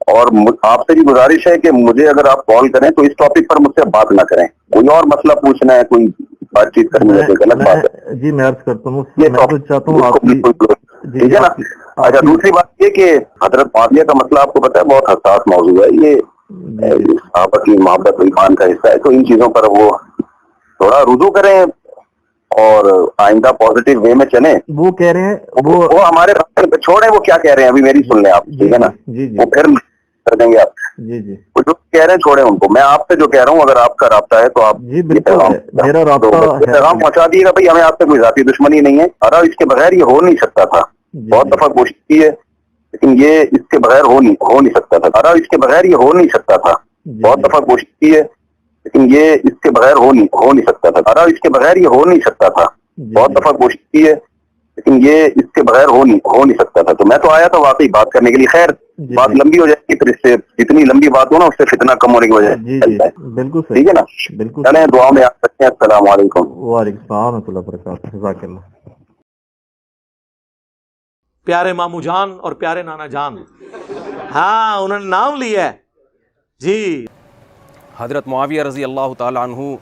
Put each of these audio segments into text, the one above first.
اور آپ سے بھی گزارش ہے کہ مجھے اگر آپ کال کریں تو اس ٹاپک پر مجھ سے بات نہ کریں، کوئی اور مسئلہ پوچھنا ہے، کوئی بات چیت کرنی ہے، کوئی غلط بات ہے جی میں عرض کرتا ہوں، یہ میں تو چاہتا ہوں آپ کی، ٹھیک ہے نا. اچھا دوسری بات یہ کہ حضرت معاویہ کا مسئلہ آپ کو پتا ہے بہت حساس موضوع ہے، یہ صحابہ کی محبت و ایمان کا حصہ ہے، تو ان چیزوں پر وہ تھوڑا رجوع کریں اور آئندہ پازیٹیو وے میں چلیں. وہ کہہ رہے ہیں وہ ہمارے چھوڑیں، وہ کیا کہہ رہے ہیں ابھی میری سن لیں آپ، ٹھیک ہے نا، وہ پھر کر دیں گے آپ. وہ جو کہہ رہے ہیں چھوڑیں ان کو. میں آپ سے جو کہہ رہا ہوں اگر آپ کا رابطہ ہے تو آپ میرا رابطہ پیغام پہنچا دیے گا. بھائی ہمیں آپ سے کوئی ذاتی دشمنی نہیں ہے، ارا اس کے بغیر یہ ہو نہیں سکتا تھا. بہت دفعہ کوشش کی ہے لیکن یہ اس کے بغیر ہو نہیں سکتا تھا. ارا اس کے بغیر یہ ہو نہیں سکتا تھا. بہت دفعہ کوشش کی ہے لیکن یہ اس کے بغیر ہو نہیں سکتا تھا. ارا اس کے بغیر یہ ہو نہیں سکتا تھا. بہت دفعہ کوشش کی ہے لیکن یہ اس کے بغیر ہو نہیں سکتا تھا. تو میں تو آیا تھا واقعی بات کرنے کے لیے. خیر بات لمبی ہو جائے گی، پھر اس سے جتنی لمبی بات ہو نا اس سے فتنہ کم ہونے کی وجہ ہے. بالکل ٹھیک ہے نا، چلیں دعا میں آپ سکتے ہیں. السلام علیکم. وعلیکم السلام ورحمۃ اللہ وبرکاتہ. جزاک اللہ. پیارے مامو جان اور پیارے نانا جان، ہاں انہوں نے نام لیا ہے جی. حضرت معاویہ رضی اللہ تعالیٰ عنہ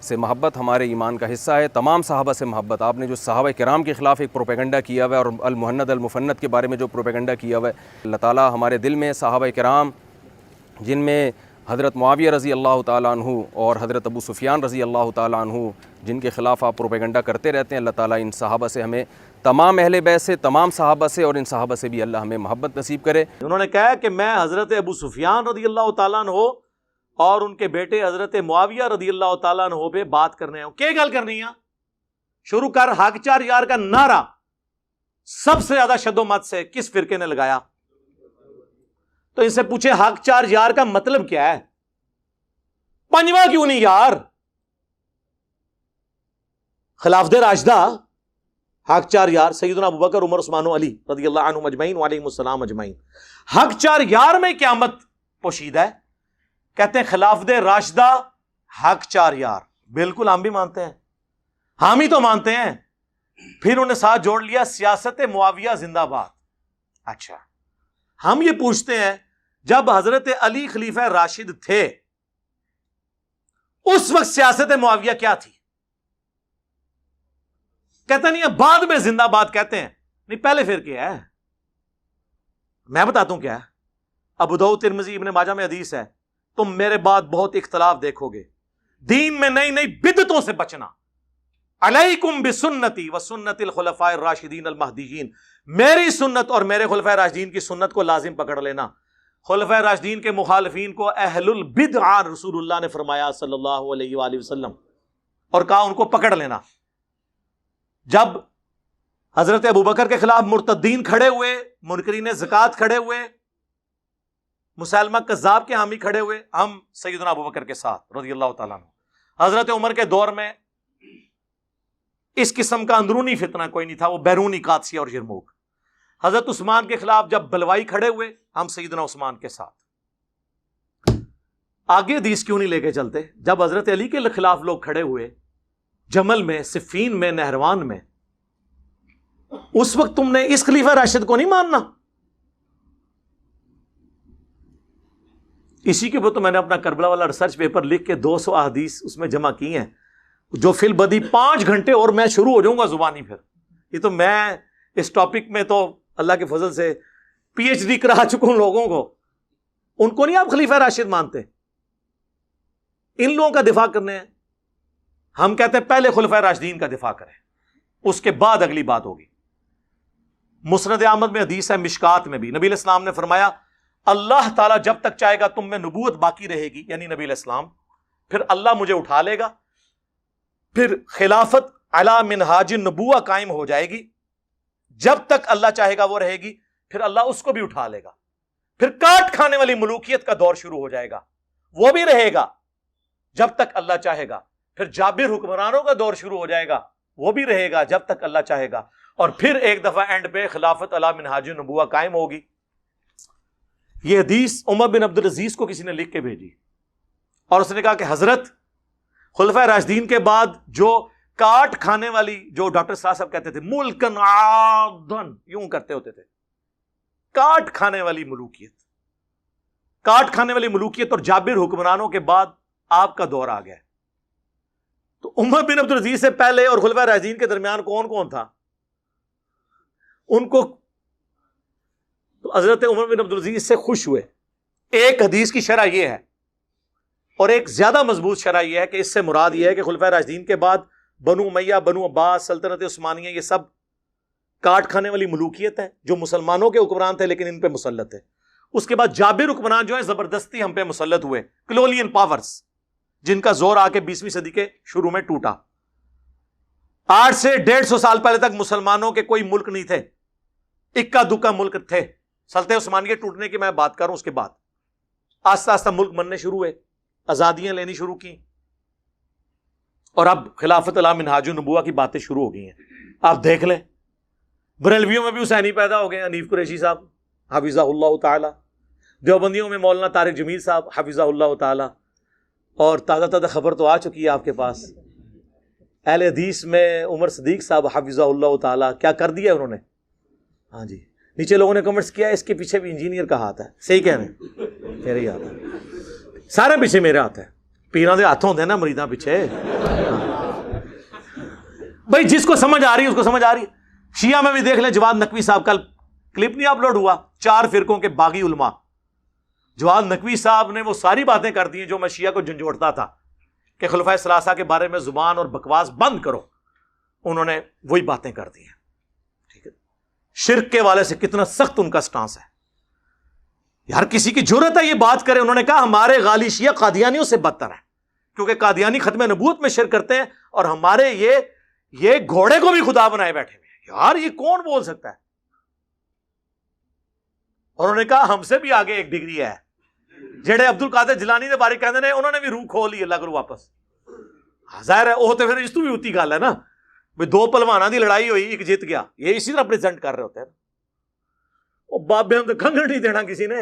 سے محبت ہمارے ایمان کا حصہ ہے. تمام صحابہ سے محبت. آپ نے جو صحابہ کرام کے خلاف ایک پروپیگنڈا کیا ہوا ہے اور المہند المفند کے بارے میں جو پروپیگنڈا کیا ہوا ہے، اللہ تعالیٰ ہمارے دل میں صحابہ کرام جن میں حضرت معاویہ رضی اللہ تعالیٰ عنہ اور حضرت ابو سفیان رضی اللہ تعالیٰ عنہ جن کے خلاف آپ پروپیگنڈا کرتے رہتے ہیں، اللہ تعالیٰ ان صحابہ سے ہمیں، تمام اہل بیت سے، تمام صحابہ سے اور ان صحابہ سے بھی اللہ ہمیں محبت نصیب کرے. انہوں نے کہا کہ میں حضرت ابو سفیان رضی اللہ تعالیٰ عنہ اور ان کے بیٹے حضرت معاویہ رضی اللہ تعالیٰ عنہ پہ بات کرنے ہوں. کیا گل کرنی ہے؟ شروع کر حق چار یار کا نعرہ سب سے زیادہ شد و مت سے کس فرقے نے لگایا؟ تو ان سے پوچھے حق چار یار کا مطلب کیا ہے؟ پنجواں کیوں نہیں یار؟ خلافت راشدہ حق چار یار سیدنا ابوبکر عمر عثمان و علی رضی اللہ عنہم اجمعین وعلیہم السلام اجمعین. حق چار یار میں قیامت پوشیدہ ہے. کہتے ہیں خلافت راشدہ حق چار یار. بالکل ہم بھی مانتے ہیں، ہم ہی تو مانتے ہیں. پھر انہیں ساتھ جوڑ لیا سیاست معاویہ زندہ باد. اچھا ہم یہ پوچھتے ہیں جب حضرت علی خلیفہ راشد تھے اس وقت سیاست معاویہ کیا تھی؟ کہتے نہیں ہے بعد میں زندہ باد کہتے ہیں. نہیں پہلے پھر کیا ہے؟ میں بتاتا ہوں کیا ہے. ابو داؤد ترمذی ابن ماجہ میں حدیث ہے، تم میرے بعد بہت اختلاف دیکھو گے، دین میں نئی نئی بدعتوں سے بچنا. علیکم بسنتی وسنت الخلفاء الراشدین المہدیین، میری سنت اور میرے خلفاء راشدین کی سنت کو لازم پکڑ لینا. خلفاء راشدین کے مخالفین کو اہل البدع رسول اللہ نے فرمایا صلی اللہ علیہ وآلہ وسلم، اور کہا ان کو پکڑ لینا. جب حضرت ابوبکر کے خلاف مرتدین کھڑے ہوئے، منکرین زکوٰۃ کھڑے ہوئے، مسلمہ کذاب کے حامی کھڑے ہوئے، ہم سیدنا ابوبکر کے ساتھ رضی اللہ تعالیٰ عنہ. حضرت عمر کے دور میں اس قسم کا اندرونی فتنہ کوئی نہیں تھا، وہ بیرونی قادسیہ اور یرموک. حضرت عثمان کے خلاف جب بلوائی کھڑے ہوئے، ہم سیدنا عثمان کے ساتھ. آگے حدیث کیوں نہیں لے کے چلتے؟ جب حضرت علی کے خلاف لوگ کھڑے ہوئے جمل میں، صفین میں، نہروان میں، اس وقت تم نے اس خلیفہ راشد کو نہیں ماننا. اسی کے اوپر تو میں نے اپنا کربلا والا ریسرچ پیپر لکھ کے 200 احادیث اس میں جمع کی ہیں، جو فی البدی 5 گھنٹے اور میں شروع ہو جاؤں گا زبانی. پھر یہ تو میں اس ٹاپک میں تو اللہ کے فضل سے پی ایچ ڈی کرا چکا ہوں لوگوں کو. ان کو نہیں آپ خلیفہ راشد مانتے؟ ان لوگوں کا دفاع کرنے ہیں. ہم کہتے ہیں پہلے خلفاء راشدین کا دفاع کریں، اس کے بعد اگلی بات ہوگی. مسند احمد میں حدیث ہے، مشکات میں بھی نبی علیہ السلام نے فرمایا اللہ تعالیٰ جب تک چاہے گا تم میں نبوت باقی رہے گی، یعنی نبی علیہ السلام، پھر اللہ مجھے اٹھا لے گا، پھر خلافت علی منہاج النبوہ قائم ہو جائے گی. جب تک اللہ چاہے گا وہ رہے گی، پھر اللہ اس کو بھی اٹھا لے گا. پھر کاٹ کھانے والی ملوکیت کا دور شروع ہو جائے گا، وہ بھی رہے گا جب تک اللہ چاہے گا. پھر جابر حکمرانوں کا دور شروع ہو جائے گا، وہ بھی رہے گا جب تک اللہ چاہے گا. اور پھر ایک دفعہ اینڈ پہ خلافت علی منہاج النبوہ قائم ہوگی. یہ حدیث عمر بن عبد العزیز کو کسی نے لکھ کے بھیجی، اور اس نے کہا کہ حضرت خلفاء راشدین کے بعد جو کاٹ کھانے والی، جو ڈاکٹر صاحب کہتے تھے ملکن عادن، یوں کرتے ہوتے تھے، کاٹ کھانے والی ملوکیت، کاٹ کھانے والی ملوکیت اور جابر حکمرانوں کے بعد آپ کا دور آ گیا. تو عمر بن عبد العزیز سے پہلے اور خلفائے راشدین کے درمیان کون کون تھا؟ ان کو تو حضرت عمر بن عبد العزیز سے خوش ہوئے. ایک حدیث کی شرح یہ ہے اور ایک زیادہ مضبوط شرح یہ ہے کہ اس سے مراد یہ ہے کہ خلفائے راشدین کے بعد بنو امیہ، بنو عباس، سلطنت عثمانیہ، یہ سب کاٹ کھانے والی ملوکیت ہے جو مسلمانوں کے حکمران تھے لیکن ان پہ مسلط ہے. اس کے بعد جابر حکمران جو ہے زبردستی ہم پہ مسلط ہوئے، کلولین پاورز، جن کا زور آ کے 20ویں صدی کے شروع میں ٹوٹا. 8 سے 150 سال پہلے تک مسلمانوں کے کوئی ملک نہیں تھے، اکا دکا ملک تھے. سلطنت عثمانیہ ٹوٹنے کی میں بات کروں، اس کے بعد آہستہ آہستہ ملک بننے شروع ہوئے، آزادیاں لینی شروع کی، اور اب خلافت علی منہاج النبوہ کی باتیں شروع ہو گئی ہیں. آپ دیکھ لیں بریلویوں میں بھی حسینی پیدا ہو گئے، حنیف قریشی صاحب حفظہ اللہ تعالی، دیوبندیوں میں مولانا طارق جمیل صاحب حفظہ اللہ تعالی، اور تازہ تازہ خبر تو آ چکی ہے آپ کے پاس، اہل حدیث میں عمر صدیق صاحب حفظہ اللہ تعالی. کیا کر دیا انہوں نے؟ ہاں جی، نیچے لوگوں نے کمنٹس کیا اس کے پیچھے بھی انجینئر کا ہاتھ ہے. صحیح کہہ رہے ہیں، میرے ہی ہاتھ ہے، سارے پیچھے میرے ہاتھ ہے. پیراں دے ہاتھ ہوندے نا مریداں پیچھے. بھائی جس کو سمجھ آ رہی ہے اس کو سمجھ آ رہی ہے. شیعہ میں بھی دیکھ لیں، جواد نقوی صاحب، کل کلپ نہیں اپلوڈ ہوا، 4 فرقوں کے باغی علماء. جواد نقوی صاحب نے وہ ساری باتیں کر دی جو میں شیعہ کو جھنجھوڑتا تھا کہ خلفائے ثلاثہ کے بارے میں زبان اور بکواس بند کرو. انہوں نے وہی باتیں کر دی ہیں. ٹھیک ہے، شرک کے والے سے کتنا سخت ان کا سٹانس ہے. ہر کسی کی جرأت ہے یہ بات کرے. انہوں نے کہا ہمارے غالی شیعہ قادیانیوں سے بدتر ہیں کیونکہ قادیانی ختم نبوت میں شرک کرتے ہیں اور ہمارے یہ گھوڑے کو بھی خدا بنائے بیٹھے ہوئے ہیں. یار یہ کون بول سکتا ہے؟ اور انہوں نے کہا ہم سے بھی آگے ایک ڈگری ہے. جڑے عبد القادر جیلانی دے بارے کہندے نے انہوں نے بھی روح کھول لی اللہ کرو واپس. ظاہر ہے وہ تو پھر اس تو بھی ہوتی گل ہے نا، بھئی 2 پہلواناں دی لڑائی ہوئی، ایک جیت گیا، یہ اسی طرح پریزنٹ کر رہے ہوتے ہیں. وہ بابے ہم تو کنگن نہیں دینا کسی نے،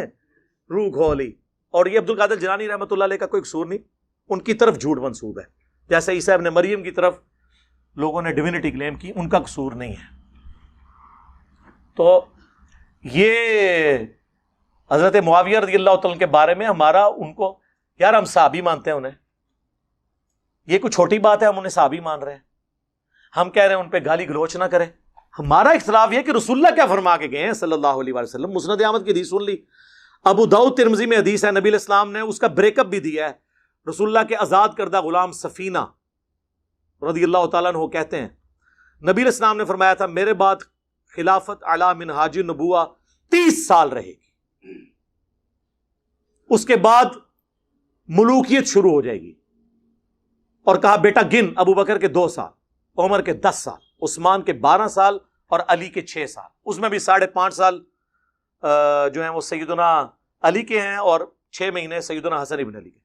روح کھولی. اور یہ عبد القادر جیلانی رحمۃ اللہ علیہ کا کوئی قصور نہیں، ان کی طرف جھوٹ منسوب ہے. جیسے عیسیٰ ابن مریم کی طرف لوگوں نے ڈیوینٹی کلیم کی، ان کا قصور نہیں ہے. تو یہ حضرت معاویہ رضی اللہ تعالیٰ کے بارے میں ہمارا ان کو، یار ہم صحابی مانتے ہیں انہیں، یہ کوئی چھوٹی بات ہے ہم انہیں صحابی مان رہے ہیں. ہم کہہ رہے ہیں ان پہ گالی گلوچ نہ کریں. ہمارا اختلاف یہ کہ رسول اللہ کیا فرما کے گئے ہیں صلی اللہ علیہ وسلم. مسند احمد کی حدیث سن لی، ابو داؤد ترمذی میں حدیث ہے، نبی علیہ السلام نے اس کا بریک اپ بھی دیا ہے. رسول اللہ کے آزاد کردہ غلام سفینہ رضی اللہ تعالیٰ عنہ کہتے ہیں نبی علیہ السلام نے فرمایا تھا میرے بعد خلافت علی منہاج النبوہ 30 سال رہے گی، اس کے بعد ملوکیت شروع ہو جائے گی. اور کہا بیٹا گن، ابو بکر کے 2 سال، عمر کے 10 سال، عثمان کے 12 سال اور علی کے 6 سال. اس میں بھی 5.5 سال جو ہیں وہ سیدنا علی کے ہیں اور 6 مہینے سیدنا حسن ابن علی کے.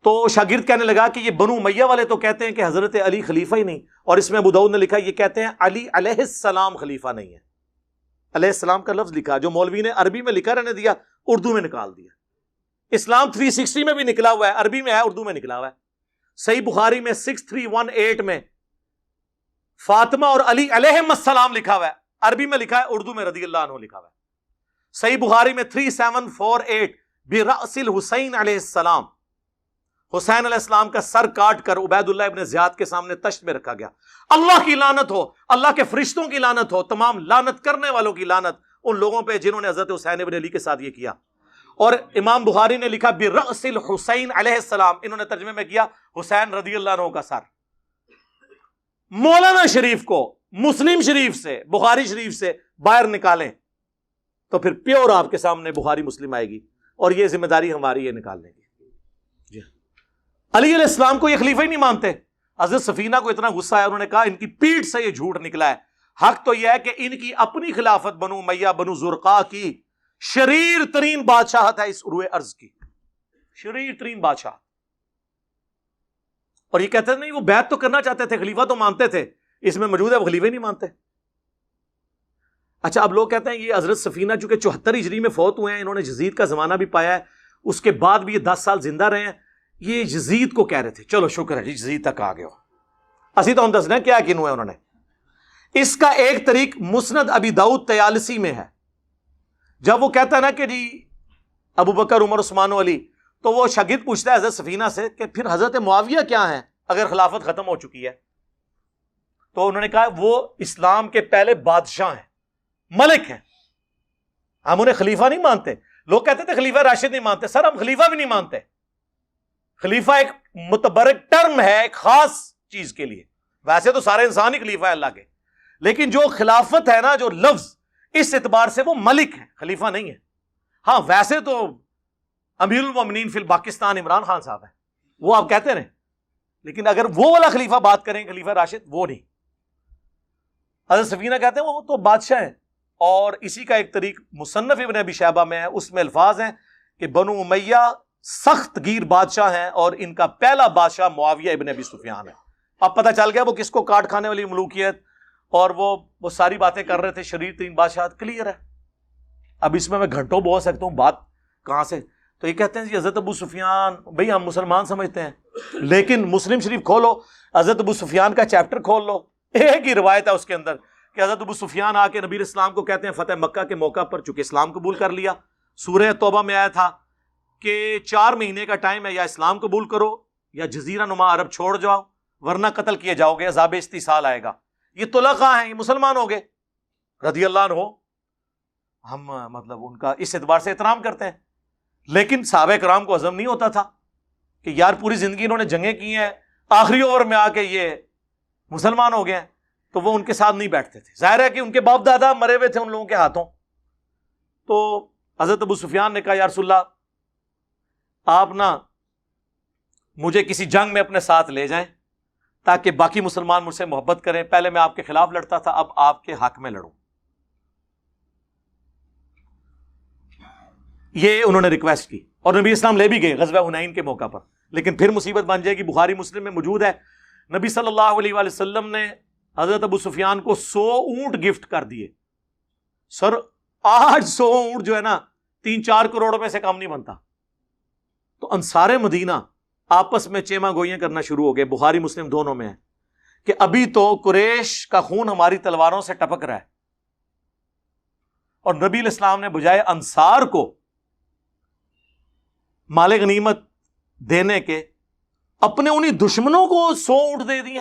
تو شاگرد کہنے لگا کہ یہ بنو امیہ والے تو کہتے ہیں کہ حضرت علی خلیفہ ہی نہیں، اور اس میں ابو داؤد نے لکھا یہ کہتے ہیں علی علیہ السلام خلیفہ نہیں ہے. علیہ السلام کا لفظ لکھا جو مولوی نے عربی میں لکھا رہنے دیا، اردو میں نکال دیا. اسلام 360 میں بھی نکلا ہوا ہے، عربی میں ہے، اردو میں نکلا ہوا ہے. صحیح بخاری میں 6318 میں فاطمہ اور علی علیہم السلام لکھا ہوا ہے، عربی میں لکھا ہے، اردو میں رضی اللہ عنہ لکھا ہوا ہے. صحیح بخاری میں 3748 برأس الحسین علیہ السلام، حسین علیہ السلام کا سر کاٹ کر عبید اللہ ابن زیاد کے سامنے تشت میں رکھا گیا. اللہ کی لعنت ہو، اللہ کے فرشتوں کی لعنت ہو، تمام لعنت کرنے والوں کی لعنت ان لوگوں پہ جنہوں نے حضرت حسین ابن علی کے ساتھ یہ کیا. اور امام بخاری نے لکھا برأس الحسین علیہ السلام، انہوں نے ترجمے میں کیا حسین رضی اللہ عنہ کا سر. مولانا شریف کو مسلم شریف سے، بخاری شریف سے باہر نکالیں تو پھر پیور آپ کے سامنے بخاری مسلم آئے گی، اور یہ ذمہ داری ہماری ہے نکالنے کی. جی علی علیہ السلام کو یہ خلیفہ ہی نہیں مانتے. حضرت سفینہ کو اتنا غصہ ہے، انہوں نے کہا ان کی پیٹھ سے یہ جھوٹ نکلا ہے. حق تو یہ ہے کہ ان کی اپنی خلافت بنو امیہ بنو زرقا کی شریر ترین بادشاہت ہے اس روئے ارض کی، شریر ترین بادشاہ. اور یہ کہتے ہیں نہیں وہ بیعت تو کرنا چاہتے تھے، خلیفہ تو مانتے تھے، اس میں موجود ہے وہ خلیفہ نہیں مانتے. اچھا اب لوگ کہتے ہیں یہ حضرت سفینہ چونکہ 74 ہجری میں فوت ہوئے ہیں، انہوں نے یزید کا زمانہ بھی پایا ہے، اس کے بعد بھی یہ 10 سال زندہ رہے ہیں. یہ یزید کو کہہ رہے تھے. چلو شکر ہے جی یزید تک آ گئے ہو. اسی تو ہم دسنا کیا کنو ہے انہوں نے. اس کا ایک طریق مسند ابی داؤد طیالسی میں ہے جب وہ کہتا ہے نا کہ جی ابو بکر عمر عثمان و علی، تو وہ شاگرد پوچھتا ہے حضرت سفینہ سے کہ پھر حضرت معاویہ کیا ہیں اگر خلافت ختم ہو چکی ہے؟ تو انہوں نے کہا وہ اسلام کے پہلے بادشاہ ہیں، ملک ہیں، ہم انہیں خلیفہ نہیں مانتے. لوگ کہتے تھے خلیفہ راشد نہیں مانتے، سر ہم خلیفہ بھی نہیں مانتے. خلیفہ ایک متبرک ٹرم ہے ایک خاص چیز کے لیے، ویسے تو سارے انسان ہی خلیفہ ہے اللہ کے، لیکن جو خلافت ہے نا، جو لفظ، اس اعتبار سے وہ ملک ہے، خلیفہ نہیں ہے. ہاں ویسے تو امیر المومنین فی الپاکستان عمران خان صاحب ہیں، وہ آپ کہتے رہیں، لیکن اگر وہ والا خلیفہ بات کریں خلیفہ راشد، وہ نہیں. حضرت سفینہ کہتے ہیں وہ تو بادشاہ ہیں. اور اسی کا ایک طریق مصنف ابن ابی شیبہ میں ہے، اس میں الفاظ ہیں کہ بنو امیہ سخت گیر بادشاہ ہیں اور ان کا پہلا بادشاہ معاویہ ابن ابی سفیان ہے. اب پتہ چل گیا وہ کس کو کاٹ کھانے والی ملوکیت اور وہ ساری باتیں کر رہے تھے، شریر ترین بادشاہ، کلیئر ہے. اب اس میں گھنٹوں بول سکتا ہوں، بات کہاں سے. تو یہ کہتے ہیں جی حضرت ابو سفیان، بھئی ہم مسلمان سمجھتے ہیں، لیکن مسلم شریف کھولو، حضرت ابو سفیان کا چیپٹر کھول لو، ایک ہی روایت ہے اس کے اندر کہ حضرت ابو سفیان آ کے نبی اسلام کو کہتے ہیں فتح مکہ کے موقع پر، چونکہ اسلام قبول کر لیا، سورہ توبہ میں آیا تھا کہ 4 مہینے کا ٹائم ہے، یا اسلام قبول کرو یا جزیرہ نما عرب چھوڑ جاؤ ورنہ قتل کیے جاؤ گے، عذاب استیصال آئے گا. یہ طلقاء ہیں، یہ مسلمان ہو گئے رضی اللہ عنہ. ہم مطلب ان کا اس اعتبار سے احترام کرتے ہیں، لیکن صحابہ کرام کو ہضم نہیں ہوتا تھا کہ یار پوری زندگی انہوں نے جنگیں کی ہیں، آخری اوور میں آ کے یہ مسلمان ہو گئے ہیں، تو وہ ان کے ساتھ نہیں بیٹھتے تھے. ظاہر ہے کہ ان کے باپ دادا مرے ہوئے تھے ان لوگوں کے ہاتھوں. تو حضرت ابو سفیان نے کہا یا رسول اللہ آپ نا مجھے کسی جنگ میں اپنے ساتھ لے جائیں تاکہ باقی مسلمان مجھ سے محبت کریں. پہلے میں آپ کے خلاف لڑتا تھا، اب آپ کے حق میں لڑوں. یہ انہوں نے ریکویسٹ کی اور نبی اسلام لے بھی گئے غزوہ حنین کے موقع پر. لیکن پھر مصیبت بن جائے گی، بخاری مسلم میں موجود ہے، نبی صلی اللہ علیہ وآلہ وسلم نے حضرت ابو سفیان کو 100 اونٹ گفٹ کر دیے. سر آج 100 اونٹ جو ہے نا 3-4 کروڑ روپے سے کم نہیں بنتا. تو انصار مدینہ آپس میں چیما گوئیاں کرنا شروع ہو گئے، بخاری مسلم دونوں میں ہے کہ ابھی تو قریش کا خون ہماری تلواروں سے ٹپک رہا ہے، اور نبی الاسلام نے بجائے انصار کو مال غنیمت دینے کے اپنے انہی دشمنوں کو 100 اونٹ دے دیے.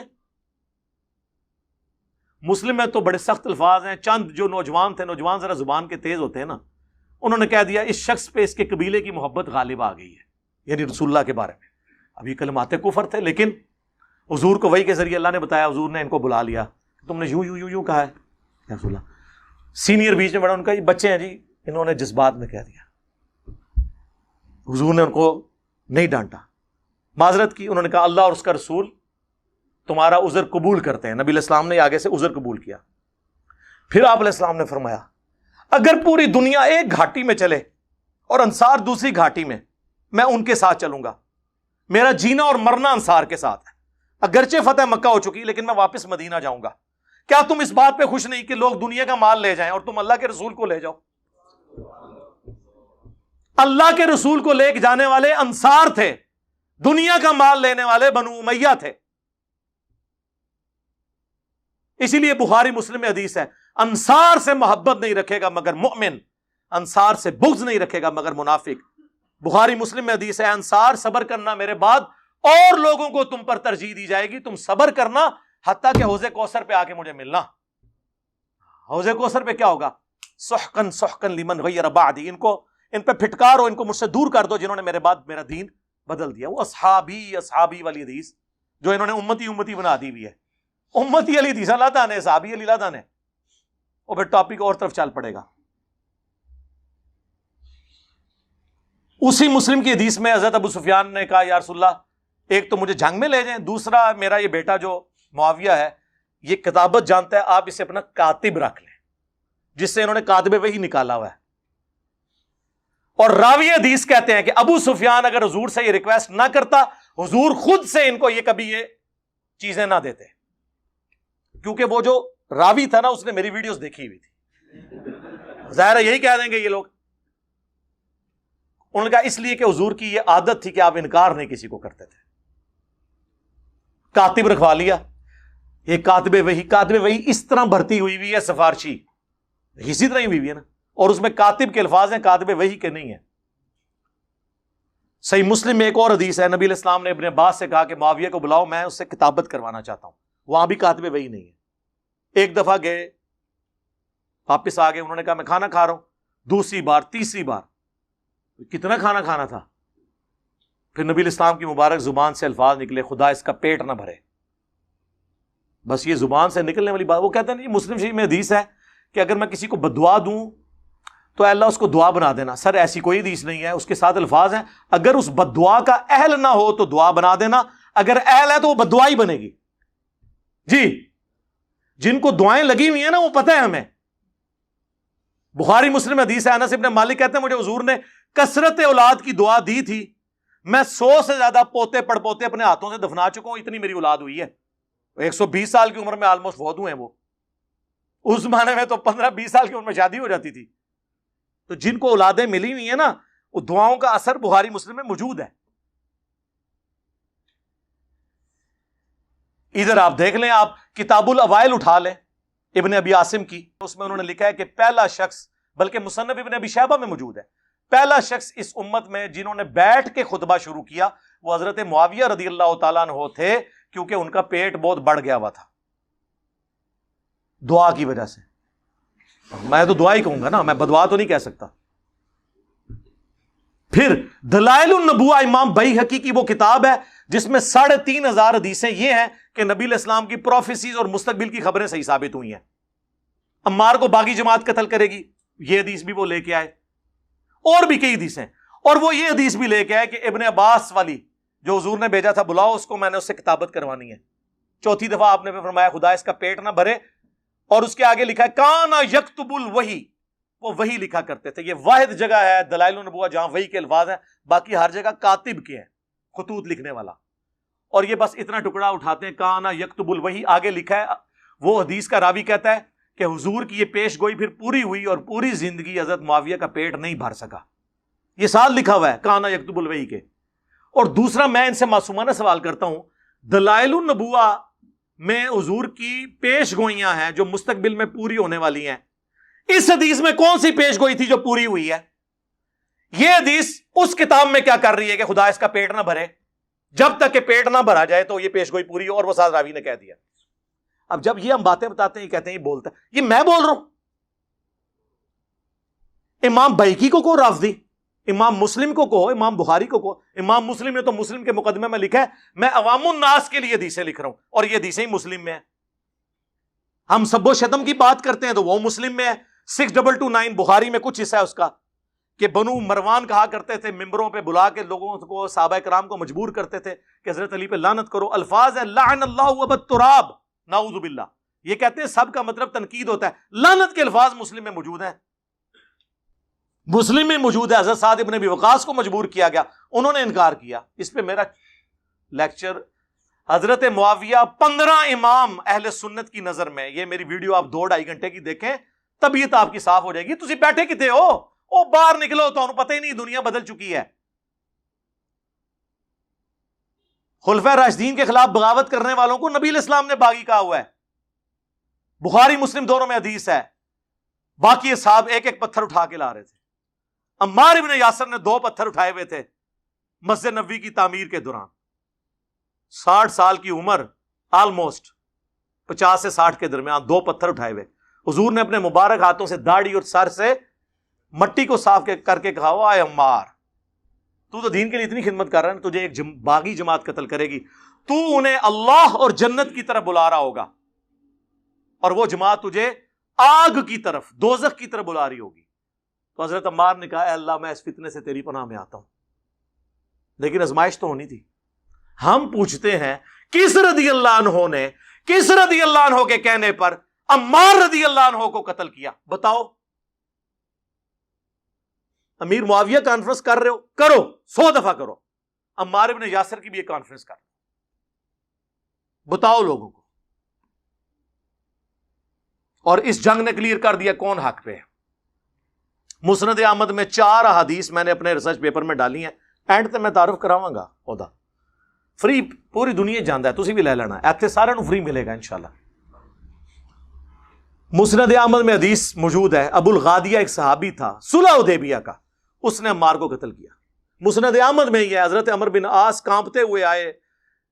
مسلم میں تو بڑے سخت الفاظ ہیں. چند جو نوجوان تھے، نوجوان ذرا زبان کے تیز ہوتے ہیں نا، انہوں نے کہہ دیا اس شخص پہ اس کے قبیلے کی محبت غالب آ گئی ہے، یعنی رسول اللہ کے بارے میں. اب یہ کلمات کفر تھے، لیکن حضور کو وحی کے ذریعے اللہ نے بتایا، حضور نے ان کو بلا لیا، تم نے یوں یوں یوں یوں کہا ہے یا رسول اللہ. سینئر بیچ میں بڑا ان کا یہ بچے ہیں جی، انہوں نے جذبات میں کہہ دیا. حضور نے ان کو نہیں ڈانٹا، معذرت کی. انہوں نے کہا اللہ اور اس کا رسول تمہارا عذر قبول کرتے ہیں. نبی علیہ السلام نے آگے سے عذر قبول کیا. پھر آپ علیہ السلام نے فرمایا اگر پوری دنیا ایک گھاٹی میں چلے اور انصار دوسری گھاٹی میں، میں ان کے ساتھ چلوں گا. میرا جینا اور مرنا انصار کے ساتھ ہے. اگرچہ فتح مکہ ہو چکی لیکن میں واپس مدینہ جاؤں گا. کیا تم اس بات پہ خوش نہیں کہ لوگ دنیا کا مال لے جائیں اور تم اللہ کے رسول کو لے جاؤ؟ اللہ کے رسول کو لے کے جانے والے انصار تھے، دنیا کا مال لینے والے بنو امیہ تھے. اسی لیے بخاری مسلم میں حدیث ہے انصار سے محبت نہیں رکھے گا مگر مؤمن، انصار سے بغض نہیں رکھے گا مگر منافق. بخاری مسلم میں حدیث ہے انصار صبر کرنا میرے بعد اور لوگوں کو تم پر ترجیح دی جائے گی، تم صبر کرنا حتیٰ کہ حوض کوثر پہ آ کے مجھے ملنا. حوض کوثر پہ کیا ہوگا؟ سحقن سحقن لمن غیر بعدی، ان پہ پھٹکارو، ان کو مجھ سے دور کر دو جنہوں نے میرے بعد میرا دین بدل دیا. وہ اصحابی اصحابی والی حدیث جو انہوں نے امتی امتی بنا دی ہوئی ہے، امتی علی حدیث اللہ تعالیٰ نے، صحابی علی اللہ تعالیٰ نے. اور پھر ٹاپک اور طرف چل پڑے گا. اسی مسلم کی حدیث میں حضرت ابو سفیان نے کہا یا رسول اللہ ایک تو مجھے جنگ میں لے جائیں، دوسرا میرا یہ بیٹا جو معاویہ ہے یہ کتابت جانتا ہے، آپ اسے اپنا کاتب رکھ لیں، جس سے انہوں نے کاتب وحی نکالا ہوا ہے. اور راوی حدیث کہتے ہیں کہ ابو سفیان اگر حضور سے یہ ریکویسٹ نہ کرتا، حضور خود سے ان کو یہ کبھی یہ چیزیں نہ دیتے، کیونکہ وہ جو راوی تھا نا اس نے میری ویڈیوز دیکھی ہوئی تھی. ظاہر ہے یہی کہہ دیں گے یہ لوگ. انہوں نے کہا اس لیے کہ حضور کی یہ عادت تھی کہ آپ انکار نہیں کسی کو کرتے تھے. کاتب رکھوا لیا. یہ کاتب وحی اس طرح بھرتی ہوئی ہے سفارشی، اسی طرح ہی ہوئی ہے نا. اور اس میں کاتب کے الفاظ ہیں، کاتب وحی کے نہیں ہیں۔ صحیح مسلم میں ایک اور حدیث ہے، نبی علیہ السلام نے ابن عباس سے کہا کہ معاویہ کو بلاؤ، میں اس سے کتابت کروانا چاہتا ہوں۔ وہاں بھی کاتب وحی نہیں ہے۔ ایک دفعہ گئے، واپس آ گئے، انہوں نے کہا میں کھانا کھا رہا ہوں، دوسری بار، تیسری بار، کتنا کھانا کھانا تھا؟ پھر نبی علیہ السلام کی مبارک زبان سے الفاظ نکلے، خدا اس کا پیٹ نہ بھرے۔ بس یہ زبان سے نکلنے والی بات، وہ کہتے ہیں نہیں، مسلم شریف میں حدیث ہے کہ اگر میں کسی کو بدعا دوں تو اللہ اس کو دعا بنا دینا۔ سر ایسی کوئی حدیث نہیں ہے، اس کے ساتھ الفاظ ہیں اگر اس بددعا کا اہل نہ ہو تو دعا بنا دینا، اگر اہل ہے تو وہ بددعا ہی بنے گی۔ جی، جن کو دعائیں لگی ہوئی ہیں نا، وہ پتہ ہے ہمیں۔ بخاری مسلم حدیث ہے، انس ابن مالک کہتے ہیں مجھے حضور نے کثرت اولاد کی دعا دی تھی، میں 100 سے زیادہ پوتے پڑ پوتے اپنے ہاتھوں سے دفنا چکا ہوں، اتنی میری اولاد ہوئی ہے۔ 120 سال کی عمر میں آلموسٹ فوت ہوئے ہیں وہ۔ اس زمانے میں تو 15-20 سال کی عمر میں شادی ہو جاتی تھی۔ تو جن کو اولادیں ملی ہوئی ہیں نا، وہ دعاؤں کا اثر بخاری مسلم میں موجود ہے۔ ادھر آپ دیکھ لیں، آپ کتاب الاوائل اٹھا لیں ابن ابی عاصم کی، اس میں انہوں نے لکھا ہے کہ پہلا شخص، بلکہ مصنف ابن ابی شیبہ میں موجود ہے، پہلا شخص اس امت میں جنہوں نے بیٹھ کے خطبہ شروع کیا وہ حضرت معاویہ رضی اللہ تعالیٰ عنہ تھے، کیونکہ ان کا پیٹ بہت بڑھ گیا ہوا تھا دعا کی وجہ سے۔ میں تو دعا ہی کہوں گا نا، میں بدعا تو نہیں کہہ سکتا۔ پھر دلائل النبوہ امام بیہقی کی وہ کتاب ہے جس میں 3500 حدیثیں یہ ہیں کہ نبی علیہ السلام کی پروفیسیز اور مستقبل کی خبریں صحیح ثابت ہوئی ہیں۔ عمار کو باغی جماعت قتل کرے گی، یہ حدیث بھی وہ لے کے آئے، اور بھی کئی حدیثیں، اور وہ یہ حدیث بھی لے کے آئے کہ ابن عباس والی جو حضور نے بھیجا تھا، بلاؤ اس کو، میں نے اس سے کتابت کروانی ہے۔ چوتھی دفعہ آپ نے فرمایا خدا اس کا پیٹ نہ بھرے، اور اس کے آگے لکھا ہے کانا یکتب الوحی، وہ وحی لکھا کرتے تھے۔ یہ واحد جگہ ہے دلائل النبوہ جہاں وحی کے الفاظ ہیں، باقی ہر جگہ کاتب کے ہیں، خطوط لکھنے والا۔ اور یہ بس اتنا ٹکڑا اٹھاتے ہیں، کانا یکتب الوحی، آگے لکھا ہے وہ حدیث کا راوی کہتا ہے کہ حضور کی یہ پیش گوئی پھر پوری ہوئی اور پوری زندگی حضرت معاویہ کا پیٹ نہیں بھر سکا۔ یہ سال لکھا ہوا ہے کانا یکتب الوحی کے۔ اور دوسرا، میں ان سے معصومانہ سوال کرتا ہوں، دلائل النبوہ میں حضور کی پیش گوئیاں ہیں جو مستقبل میں پوری ہونے والی ہیں، اس حدیث میں کون سی پیش گوئی تھی جو پوری ہوئی ہے؟ یہ حدیث اس کتاب میں کیا کر رہی ہے کہ خدا اس کا پیٹ نہ بھرے؟ جب تک کہ پیٹ نہ بھرا جائے تو یہ پیش گوئی پوری ہو، اور وہ ساتھ راوی نے کہہ دیا۔ اب جب یہ ہم باتیں بتاتے ہیں، یہ کہتے ہیں یہ بولتا ہے، یہ میں بول رہا ہوں؟ امام بیہقی کو کہو رافضی، امام مسلم کو کہو، امام بخاری کو کہو۔ امام مسلم نے تو مسلم کے مقدمے میں لکھا ہے میں عوام الناس کے لیے حدیثیں لکھ رہا ہوں، اور یہ حدیثیں ہی مسلم میں ہیں۔ ہم سب و شتم کی بات کرتے ہیں تو وہ مسلم میں ہے۔ 6229 بخاری میں کچھ حصہ ہے اس کا کہ بنو مروان کہا کرتے تھے، ممبروں پہ بلا کے لوگوں کو، صحابہ کرام کو مجبور کرتے تھے کہ حضرت علی پہ لعنت کرو۔ الفاظ ہے لعن اللہ ابا التراب، نعوذ باللہ۔ یہ کہتے ہیں سب کا مطلب تنقید ہوتا ہے، لعنت کے الفاظ مسلم میں موجود ہیں، مسلم میں موجود ہے۔ حضرت سعد ابن ابی وقاص کو مجبور کیا گیا، انہوں نے انکار کیا۔ اس پہ میرا لیکچر حضرت معاویہ 15 امام اہل سنت کی نظر میں، یہ میری ویڈیو آپ 2-2.5 گھنٹے کی دیکھیں، طبیعت آپ کی صاف ہو جائے گی۔ تسی بیٹھے کتے ہو؟ او باہر نکلو، تو انہوں پتہ ہی نہیں دنیا بدل چکی ہے۔ خلفائے راشدین کے خلاف بغاوت کرنے والوں کو نبی علیہ السلام نے باغی کہا ہوا ہے، بخاری مسلم دونوں میں حدیث ہے۔ باقی اصحاب ایک ایک پتھر اٹھا کے لا رہے تھے۔ عمار ابن یاسر نے 2 پتھر اٹھائے ہوئے تھے مسجد نبوی کی تعمیر کے دوران، 60 سال کی عمر، آلموسٹ 50 سے 60 کے درمیان، 2 پتھر اٹھائے ہوئے۔ حضور نے اپنے مبارک ہاتھوں سے داڑھی اور سر سے مٹی کو صاف کر کے کہا، اے عمار، تو دین کے لیے اتنی خدمت کر رہا ہے نا، تجھے ایک باغی جماعت قتل کرے گی، تو انہیں اللہ اور جنت کی طرف بلا رہا ہوگا، اور وہ جماعت تجھے آگ کی طرف، دوزخ کی طرف بلا رہی ہوگی۔ تو حضرت عمار نے کہا، اے اللہ میں اس فتنے سے تیری پناہ میں آتا ہوں۔ لیکن آزمائش تو ہونی تھی۔ ہم پوچھتے ہیں کس رضی اللہ عنہ نے، کس رضی اللہ عنہ کے کہنے پر عمار رضی اللہ عنہ کو قتل کیا؟ بتاؤ۔ امیر معاویہ کانفرنس کر رہے ہو، کرو، 100 دفعہ کرو۔ عمار ابن یاسر کی بھی ایک کانفرنس کر، بتاؤ لوگوں کو۔ اور اس جنگ نے کلیئر کر دیا کون حق پہ ہے۔ مسند احمد میں 4 احادیث میں نے اپنے ریسرچ پیپر میں ڈالی ہیں، اینڈ تے میں تعارف کراواں گا اودا فری، پوری دنیا جاندا ہے، تسی بھی لے لینا، ایتھے سارے نو فری ملے گا انشاءاللہ۔ مسند احمد میں حدیث موجود ہے، ابو الغادیہ ایک صحابی تھا صلح حدیبیہ کا، اس نے عمار کو قتل کیا۔ مسند احمد میں یہ حضرت عمر بن عاص کانپتے ہوئے آئے،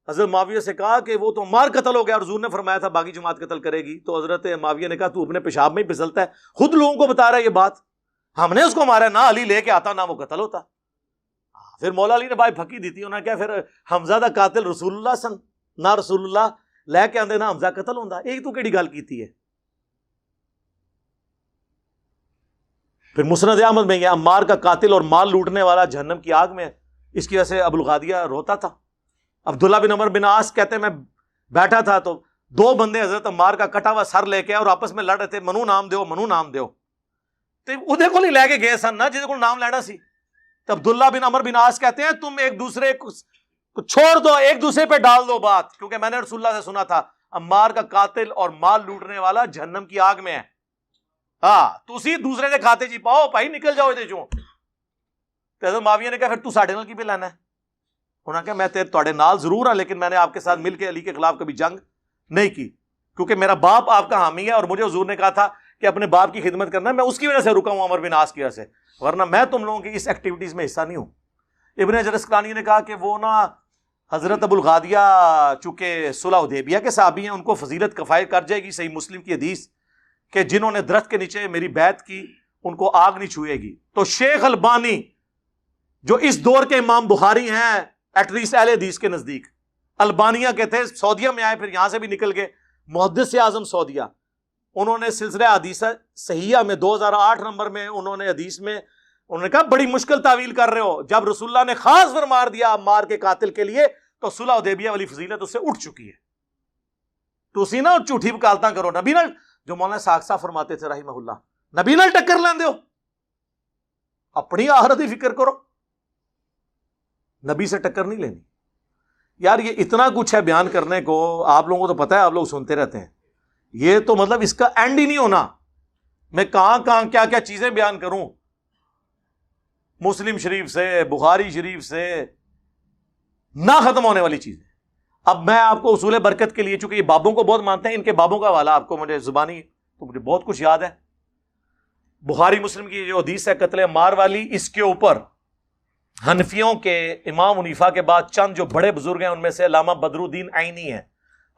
حضرت معاویہ سے کہا کہ وہ تو عمار قتل ہو گیا اور حضور نے فرمایا تھا باقی جماعت قتل کرے گی، تو حضرت معاویہ نے کہا تو اپنے پیشاب میں ہی پھسلتا ہے، خود لوگوں کو بتا رہا ہے یہ بات، ہم نے اس کو مارا، نہ علی لے کے آتا نہ وہ قتل ہوتا۔ پھر مولا علی نے بھائی پھکی دی تھی، انہوں نے کہا پھر حمزہ دا قاتل رسول اللہ سن، نہ رسول اللہ لے کے آندے نہ حمزہ قتل ہوندا، ایک تو کیڑی گل کیتی ہے۔ پھر مسند احمد میں یہ عمار کا قاتل اور مال لوٹنے والا جہنم کی آگ میں ہے، اس کی وجہ سے ابو الغادیہ روتا تھا۔ عبداللہ بن عمر بن عاص کہتے ہیں میں بیٹھا تھا تو دو بندے حضرت عمار کا کٹا ہوا سر لے کے اور آپس میں لڑ رہے تھے، منو نام دیو منو نام دیو، تو ادھے کو نہیں لے کے گئے سن نا جہدے کو نام لینا سی۔ تو عبداللہ بن عمر بن عاص کہتے ہیں تم ایک دوسرے کو چھوڑ دو، ایک دوسرے پہ ڈال دو بات، کیونکہ میں نے رسول اللہ سے سنا تھا عمار کا قاتل اور مال لوٹنے والا جہنم کی آگ میں ہے، ہاں تسی دوسرے دے کھاتے جی پاؤ بھائی نکل جاؤ ادھر چوں۔ تو حضرت معاویہ نے کہا پھر تو ساڈے نال کی پہ لینا ہے؟ انہوں نے کہا میں تواڈے نال ضرور ہاں لیکن میں نے آپ کے ساتھ مل کے علی کے خلاف کبھی جنگ نہیں کی، کیونکہ میرا باپ آپ کا حامی ہے اور مجھے حضور نے کہا تھا کہ اپنے باپ کی خدمت کرنا، میں اس کی وجہ سے رکا ہوں عمر بن عاص کی وجہ سے، ورنہ میں تم لوگوں کی اس ایکٹیویٹیز میں حصہ نہیں ہوں۔ ابن حجر اسقلانی نے کہا کہ وہ نا حضرت ابو الغادیہ چونکہ صلح حدیبیہ کے صحابی ہیں، ان کو فضیلت کفایت کر جائے گی، صحیح مسلم کی حدیث کہ جنہوں نے درخت کے نیچے میری بیعت کی ان کو آگ نہیں چھوئے گی۔ تو شیخ البانی جو اس دور کے امام بخاری ہیں ایٹ لیسٹ اہل حدیث کے نزدیک، البانیہ کے تھے، سعودیہ میں آئے پھر یہاں سے بھی نکل گئے، محدث اعظم سعودیہ، انہوں نے سلسلہ حدیث صحیحہ میں 2008 نمبر میں انہوں نے حدیث میں انہوں نے کہا بڑی مشکل تعویل کر رہے ہو، جب رسول اللہ نے خاص فرمار دیا عمار کے قاتل کے لیے تو صلح حدیبیہ والی فضیلت اس سے اٹھ چکی ہے۔ تو اسی نا جھوٹھی وکالتاں کرو، نبی نال جو مولانا ساکھ صاحب فرماتے تھے رحمہ اللہ، نبی نال ٹکر لیندے ہو، اپنی آخرت کی فکر کرو، نبی سے ٹکر نہیں لینی۔ یار یہ اتنا کچھ ہے بیان کرنے کو، آپ لوگوں کو تو پتہ ہے، آپ لوگ سنتے رہتے ہیں، یہ تو مطلب اس کا اینڈ ہی نہیں ہونا، میں کہاں کیا کیا چیزیں بیان کروں، مسلم شریف سے بخاری شریف سے نہ ختم ہونے والی چیزیں۔ اب میں آپ کو اصول برکت کے لیے، چونکہ یہ بابوں کو بہت مانتے ہیں، ان کے بابوں کا حوالہ آپ کو مجھے زبانی تو مجھے بہت کچھ یاد ہے۔ بخاری مسلم کی جو حدیث ہے قتل عمار والی، اس کے اوپر حنفیوں کے امام حنیفہ کے بعد چند جو بڑے بزرگ ہیں ان میں سے علامہ بدر الدین عینی ہیں،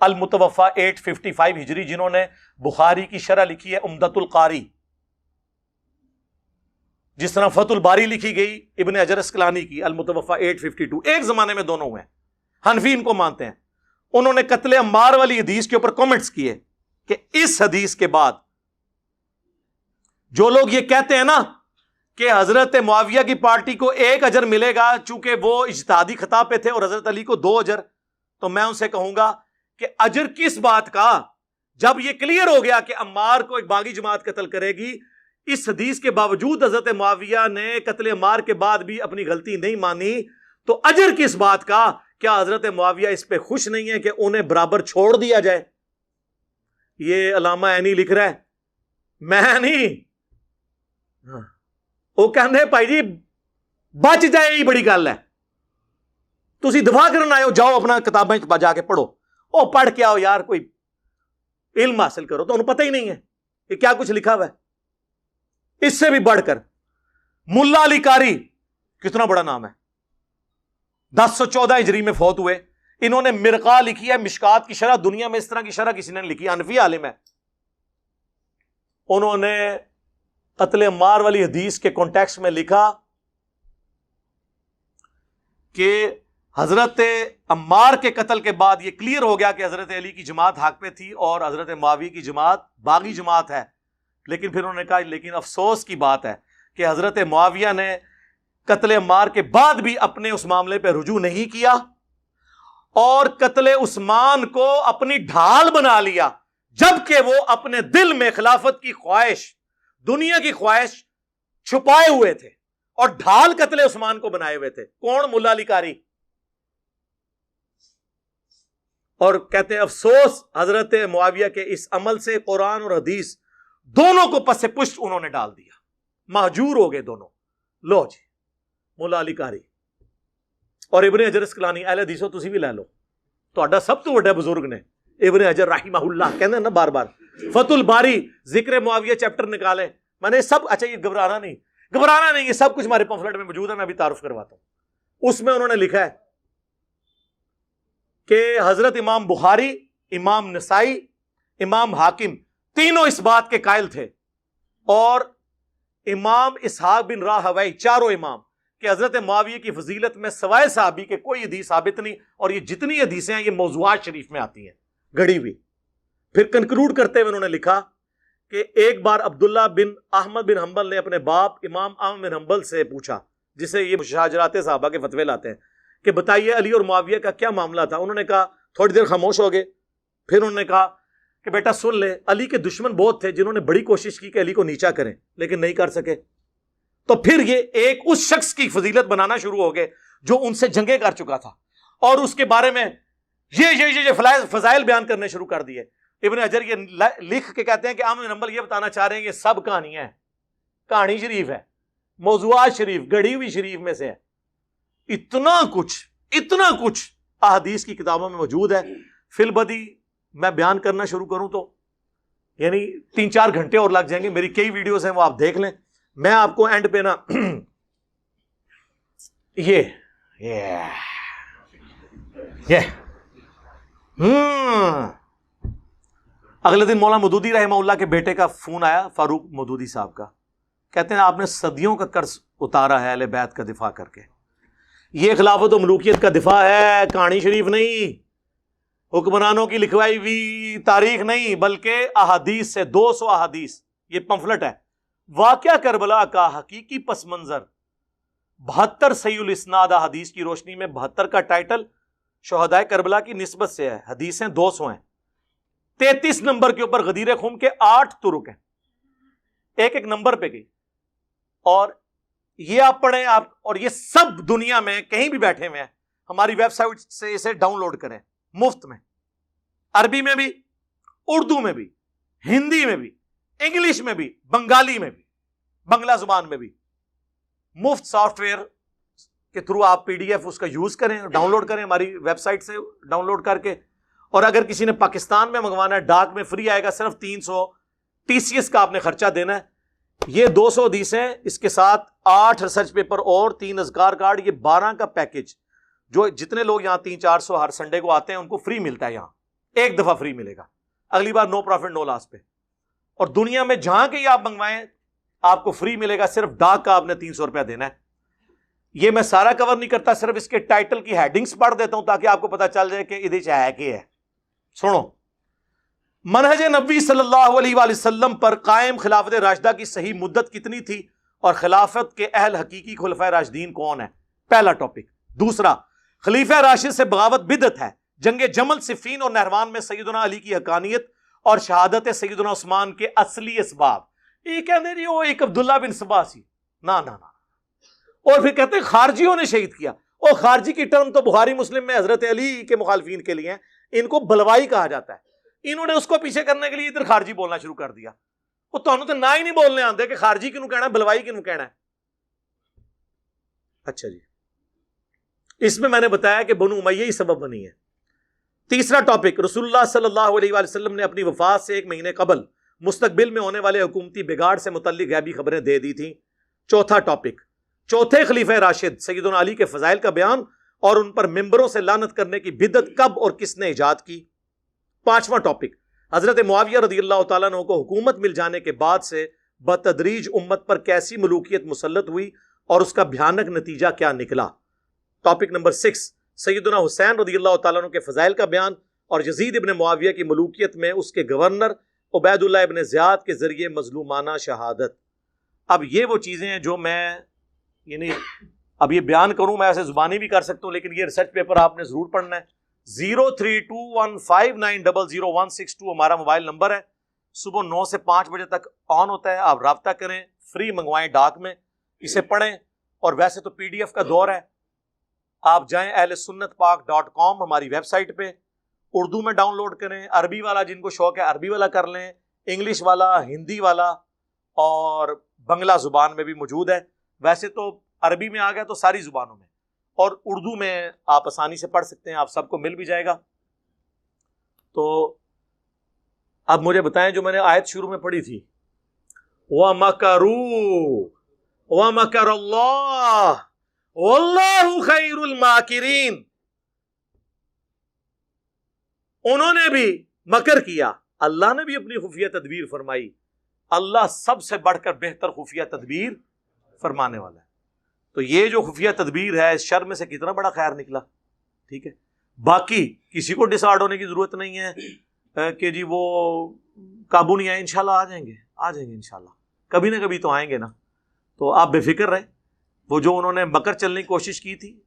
المتوفی 855 ہجری، جنہوں نے بخاری کی شرح لکھی ہے عمدۃ القاری، جس طرح فتح الباری لکھی گئی ابن حجر اسقلانی کی المتوفی 852، ایک زمانے میں دونوں ہوئے ہیں، حنفی ان کو مانتے ہیں۔ انہوں نے قتل عمار والی حدیث کے اوپر کامنٹس کیے کہ اس حدیث کے بعد جو لوگ یہ کہتے ہیں نا کہ حضرت معاویہ کی پارٹی کو 1 اجر ملے گا چونکہ وہ اجتہادی خطا پہ تھے اور حضرت علی کو 2 اجر، تو میں ان سے کہوں گا کہ اجر کس بات کا، جب یہ کلیئر ہو گیا کہ عمار کو ایک باغی جماعت قتل کرے گی، اس حدیث کے باوجود حضرت معاویہ نے قتل عمار کے بعد بھی اپنی غلطی نہیں مانی، تو اجر کس بات کا؟ کیا حضرت معاویہ اس پہ خوش نہیں ہے کہ انہیں برابر چھوڑ دیا جائے؟ یہ علامہ عینی لکھ رہا ہے، میں نہیں، وہ کہنے بھائی جی بچ جائے یہ بڑی گل ہے، تسی دفاع کرنا آئے ہو، جاؤ اپنا کتابیں جا کے پڑھو، او پڑھ کے آؤ یار، کوئی علم حاصل کرو، تو انہیں پتہ ہی نہیں ہے کہ کیا کچھ لکھا ہوا ہے۔ اس سے بھی بڑھ کر ملا علی قاری، کتنا بڑا نام ہے، 1014 ہجری میں فوت ہوئے، انہوں نے مرقہ لکھی ہے، مشکات کی شرح، دنیا میں اس طرح کی شرح کسی نے لکھی، حنفی عالم ہے، انہوں نے قتل عمار والی حدیث کے کانٹیکسٹ میں لکھا کہ حضرت عمار کے قتل کے بعد یہ کلیئر ہو گیا کہ حضرت علی کی جماعت حق پہ تھی اور حضرت معاویہ کی جماعت باغی جماعت ہے، لیکن پھر انہوں نے کہا لیکن افسوس کی بات ہے کہ حضرت معاویہ نے قتل عمار کے بعد بھی اپنے اس معاملے پہ رجوع نہیں کیا اور قتل عثمان کو اپنی ڈھال بنا لیا، جبکہ وہ اپنے دل میں خلافت کی خواہش، دنیا کی خواہش چھپائے ہوئے تھے اور ڈھال قتل عثمان کو بنائے ہوئے تھے۔ کون؟ ملا علی قاری۔ اور کہتے ہیں افسوس حضرت معاویہ کے اس عمل سے قرآن اور حدیث دونوں کو پس پشت انہوں نے ڈال دیا، مہجور ہو گئے دونوں۔ لو جی ملا علی قاری اور ابن حجر اسقلانی، اہل حدیثو تسی بھی لے لو، تہاڈا سب تو بڑا بزرگ نے ابن حجر رحمہ اللہ، کہندے نا بار بار فتح الباری ذکر معاویہ چیپٹر نکالیں. میں نے سب, اچھا یہ گھبرانا نہیں, یہ سب کچھ ہمارے پمفلٹ میں موجود ہے, میں ابھی تعارف کرواتا ہوں. اس میں انہوں نے لکھا ہے کہ حضرت امام بخاری, امام نسائی, امام حاکم تینوں اس بات کے قائل تھے, اور امام اسحاق بن راہوی, چاروں امام, کہ حضرت معاویہ کی فضیلت میں سوائے صحابی کے کوئی حدیث ثابت نہیں, اور یہ جتنی حدیثیں ہیں یہ موضوعات شریف میں آتی ہیں گڑی ہوئی. پھر کنکلوڈ کرتے ہوئے انہوں نے لکھا کہ ایک بار عبداللہ بن احمد بن حنبل نے اپنے باپ امام احمد بن حنبل سے پوچھا, جسے یہ مشاجرات صحابہ کے فتوے لاتے ہیں, کہ بتائیے علی اور معاویہ کا کیا معاملہ تھا. انہوں نے کہا, تھوڑی دیر خاموش ہو گئے, پھر انہوں نے کہا کہ بیٹا سن لے, علی کے دشمن بہت تھے جنہوں نے بڑی کوشش کی کہ علی کو نیچا کریں, لیکن نہیں کر سکے. تو پھر یہ ایک اس شخص کی فضیلت بنانا شروع ہو گئے جو ان سے جنگیں کر چکا تھا, اور اس کے بارے میں یہ فضائل بیان کرنے شروع کر دیے. ابن حجر یہ لکھ کے کہتے ہیں کہ احمد بن حنبل یہ بتانا چاہ رہے ہیں کہ سب کہانیاں ہیں, کہانی شریف ہے, موضوعات شریف, گڑھی ہوئی شریف میں سے ہے. اتنا کچھ احادیث کی کتابوں میں موجود ہے. فی البدی میں بیان کرنا شروع کروں تو یعنی 3-4 گھنٹے اور لگ جائیں گے. میری کئی ویڈیوز ہیں, وہ آپ دیکھ لیں. میں آپ کو اینڈ پہ نا اگلے دن مولانا مودودی رحمہ اللہ کے بیٹے کا فون آیا, فاروق مودودی صاحب کا. کہتے ہیں آپ نے صدیوں کا قرض اتارا ہے اہل بیت کا دفاع کر کے. یہ خلافت و ملوکیت کا دفاع ہے, کہانی شریف نہیں, حکمرانوں کی لکھوائی ہوئی تاریخ نہیں, بلکہ احادیث سے 200 احادیث. یہ پمفلٹ ہے, واقعہ کربلا کا حقیقی پس منظر, 72 صحیح الاسناد احادیث کی روشنی میں. 72 کا ٹائٹل شہدائے کربلا کی نسبت سے ہے, حدیثیں 200 ہیں. 33 نمبر کے اوپر غدیر خم کے 8 طرق ہیں, ایک نمبر پہ گئی. اور یہ آپ پڑھیں آپ, اور یہ سب دنیا میں کہیں بھی بیٹھے ہوئے ہیں, ہماری ویب سائٹ سے اسے ڈاؤن لوڈ کریں مفت میں, عربی میں بھی, اردو میں بھی, ہندی میں بھی, انگلش میں بھی, بنگالی میں بھی, بنگلہ زبان میں بھی. مفت سافٹ ویئر کے تھرو آپ PDF اس کا یوز کریں, ڈاؤن لوڈ کریں ہماری ویب سائٹ سے ڈاؤن لوڈ کر کے. اور اگر کسی نے پاکستان میں منگوانا ہے, ڈاک میں فری آئے گا, صرف 300 TCS کا آپ نے خرچہ دینا ہے. یہ 200 حدیثیں, اس کے ساتھ 8 ریسرچ پیپر اور 3 اذکار کارڈ, یہ 12 کا پیکج, جو جتنے لوگ یہاں 300-400 ہر سنڈے کو آتے ہیں ان کو فری ملتا ہے. یہاں ایک دفعہ فری ملے گا, اگلی بار نو پروفٹ نو لاس پہ. اور دنیا میں جہاں کے آپ منگوائیں آپ کو فری ملے گا, صرف ڈاک کا آپ نے 300 روپیہ دینا ہے. یہ میں سارا کور نہیں کرتا, صرف اس کے ٹائٹل کی ہیڈنگز پڑھ دیتا ہوں تاکہ آپ کو پتا چل جائے کہ ادھر ہے کہ ہے. سنو, منہج نبی صلی اللہ علیہ وآلہ وسلم پر قائم خلافت راشدہ کی صحیح مدت کتنی تھی, اور خلافت کے اہل حقیقی خلفائے راشدین کون ہیں, پہلا ٹاپک. دوسرا, خلیفہ راشد سے بغاوت بدعت ہے. جنگ جمل, صفین اور نہروان میں سیدنا علی کی حقانیت اور شہادت سیدنا عثمان کے اصلی اسباب. یہ کہتے ہیں وہ ایک عبداللہ بن سبا سی, نا. اور پھر کہتے ہیں خارجیوں نے شہید کیا. اور خارجی کی ٹرم تو بخاری مسلم میں حضرت علی کے مخالفین کے لیے ہیں, ان کو بلوائی کہا جاتا ہے. انہوں نے اس کو پیچھے کرنے کے لیے ادھر خارجی بولنا شروع کر دیا. وہ تو نہ ہی نہیں بولنے آتے کہ خارجی کیوں کہنا ہے, بلوائی کیوں کہنا ہے. اچھا جی, اس میں نے بتایا کہ بنو امیہ ہی سبب بنی ہے. تیسرا ٹاپک, رسول اللہ صلی اللہ علیہ وآلہ وسلم نے اپنی وفات سے 1 مہینے قبل مستقبل میں ہونے والے حکومتی بگاڑ سے متعلق غیبی خبریں دے دی تھیں. چوتھا ٹاپک, چوتھے خلیفہ راشد سیدنا علی کے فضائل کا بیان اور ان پر ممبروں سے لعنت کرنے کی بدعت کب اور کس نے ایجاد کی. پانچواں ٹاپک, حضرت معاویہ رضی اللہ تعالیٰ عنہ کو حکومت مل جانے کے بعد سے بتدریج امت پر کیسی ملوکیت مسلط ہوئی اور اس کا بھیانک نتیجہ کیا نکلا. ٹاپک نمبر 6, سیدنا حسین رضی اللہ تعالیٰ عنہ کے فضائل کا بیان اور یزید ابن معاویہ کی ملوکیت میں اس کے گورنر عبید اللہ ابن زیاد کے ذریعے مظلومانہ شہادت. اب یہ وہ چیزیں ہیں جو میں یعنی اب یہ بیان کروں, میں ایسے زبانی بھی کر سکتا ہوں, لیکن یہ ریسرچ پیپر آپ نے ضرور پڑھنا ہے. 032159000162 ہمارا موبائل نمبر ہے. صبح 9 سے 5 بجے تک آن ہوتا ہے, آپ رابطہ کریں, فری منگوائیں ڈاک میں, اسے پڑھیں. اور ویسے تو PDF کا دور ہے, آپ جائیں ahlsunnatpak.com ہماری ویب سائٹ پہ, اردو میں ڈاؤن لوڈ کریں, عربی والا جن کو شوق ہے عربی والا کر لیں, انگلش والا, ہندی والا اور بنگلہ زبان میں بھی موجود ہے. ویسے تو عربی میں آ گیا تو ساری زبانوں میں, اور اردو میں آپ آسانی سے پڑھ سکتے ہیں, آپ سب کو مل بھی جائے گا. تو اب مجھے بتائیں جو میں نے آیت شروع میں پڑھی تھی وَمَكَرُوا وَمَكَرَ اللَّهُ وَاللَّهُ خَيْرُ الْمَاكِرِينَ، انہوں نے بھی مکر کیا، اللہ نے بھی اپنی خفیہ تدبیر فرمائی، اللہ سب سے بڑھ کر بہتر خفیہ تدبیر فرمانے والا ہے۔ تو یہ جو خفیہ تدبیر ہے اس شر میں سے کتنا بڑا خیر نکلا، ٹھیک ہے۔ باقی کسی کو ڈس آرڈ ہونے کی ضرورت نہیں ہے کہ جی وہ قابو نہیں آئے، انشاءاللہ آ جائیں گے انشاءاللہ، کبھی نہ کبھی تو آئیں گے نا۔ تو آپ بے فکر رہیں، وہ جو انہوں نے مکر چلنے کی کوشش کی تھی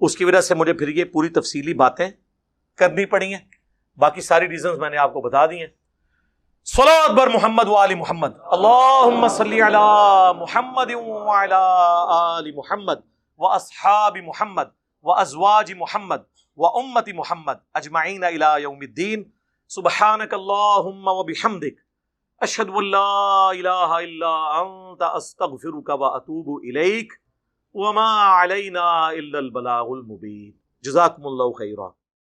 اس کی وجہ سے مجھے پھر یہ پوری تفصیلی باتیں کرنی پڑی ہیں، باقی ساری ریزنز میں نے آپ کو بتا دی ہیں۔ صلوات بر محمد وآل محمد، اللہم صلی علی محمد وعلی آل محمد واصحاب محمد وازواج محمد وامت محمد اجمعین الی یوم الدین۔ سبحانک اللہم وبحمدک، اشہد ان لا الہ الا انت، استغفرک واتوب الیک، وما علینا الا البلاغ المبین۔ جزاکم اللہ خیرا۔